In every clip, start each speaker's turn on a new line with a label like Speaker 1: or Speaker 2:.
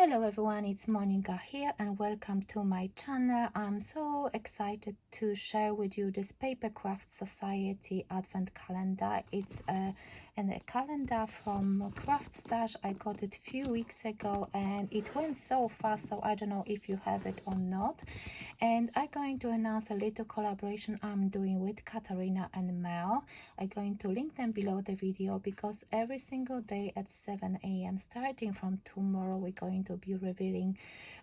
Speaker 1: Hello everyone, it's Monika here and welcome to my channel. I'm so excited to share with you this Papercraft Society Advent Calendar. It's a calendar from Craft Stash. I got it a few weeks ago and it went so fast, so I don't know if you have it or not. And I'm going to announce a little collaboration I'm doing with Katarina and Mel. I'm going to link them below the video because every single day at 7 a.m. starting from tomorrow we're going to be revealing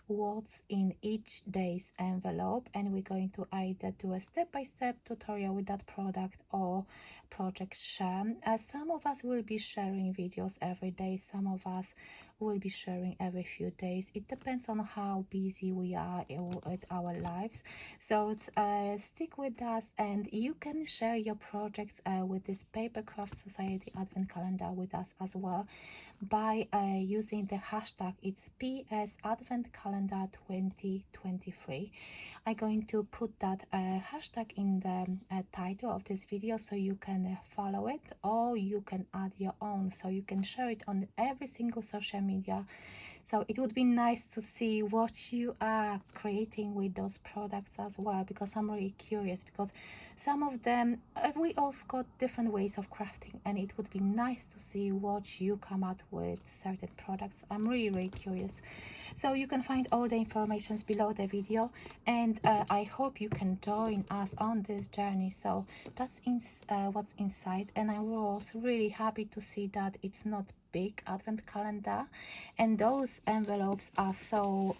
Speaker 1: what's in each day's envelope, and we're going to either do a step-by-step tutorial with that product or project share. Some of us will be sharing videos every day, some of us will be sharing every few days. It depends on how busy we are with our lives, so stick with us and you can share your projects with this Papercraft Society Advent Calendar with us as well by using the hashtag. It's PS Advent Calendar 2023. I'm going to put that hashtag in the title of this video so you can follow it, or you can add your own so you can share it on every single social media. So it would be nice to see what you are creating with those products as well, because I'm really curious, because some of them we all got different ways of crafting and it would be nice to see what you come out with certain products. I'm really curious. So you can find all the information below the video, and I hope you can join us on this journey. So that's what's inside, and I was really happy to see that it's not big advent calendar, and those envelopes are so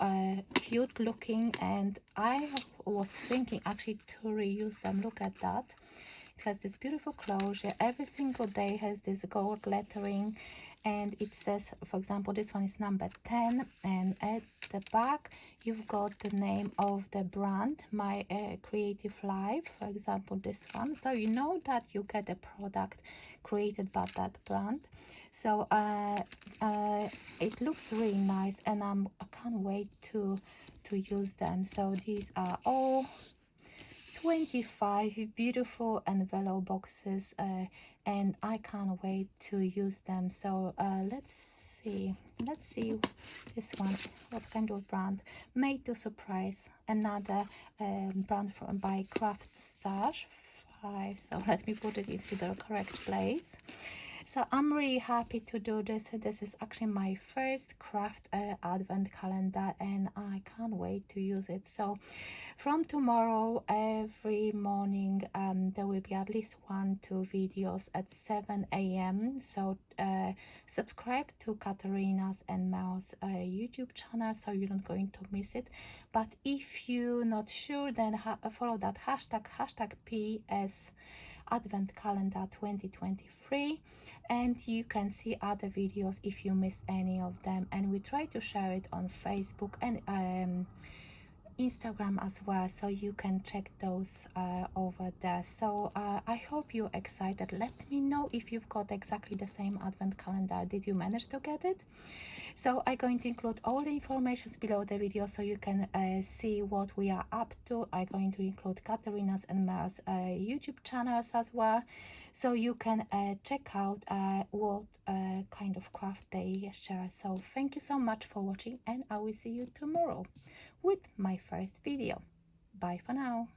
Speaker 1: cute looking, and I was thinking actually to reuse them. Look at that. It has this beautiful closure. Every single day has this gold lettering, and it says, for example, this one is number 10, and at the back you've got the name of the brand, My Creative Life, for example, this one, so you know that you get a product created by that brand. So it looks really nice, and I can't wait to use them. So these are all 25 beautiful envelope boxes, and I can't wait to use them. So let's see this one. What kind of brand? Made to Surprise, another brand by Craft Stash 5. So let me put it into the correct place. So I'm really happy to do this. This is actually my first craft advent calendar, and I can't wait to use it. So from tomorrow, every morning there will be at least 1-2 videos at 7 a.m. so subscribe to Katarina's and Mel's YouTube channel so you're not going to miss it. But if you're not sure, then follow that hashtag PS Advent Calendar 2023, and you can see other videos if you missed any of them, and we try to share it on Facebook and Instagram as well, so you can check those over there. So I hope you're excited. Let me know if you've got exactly the same advent calendar. Did you manage to get it? So I'm going to include all the information below the video so you can see what we are up to. I'm going to include Katarina's and Mel's YouTube channels as well, so you can check out what kind of craft they share. So thank you so much for watching, and I will see you tomorrow with my first video. Bye for now.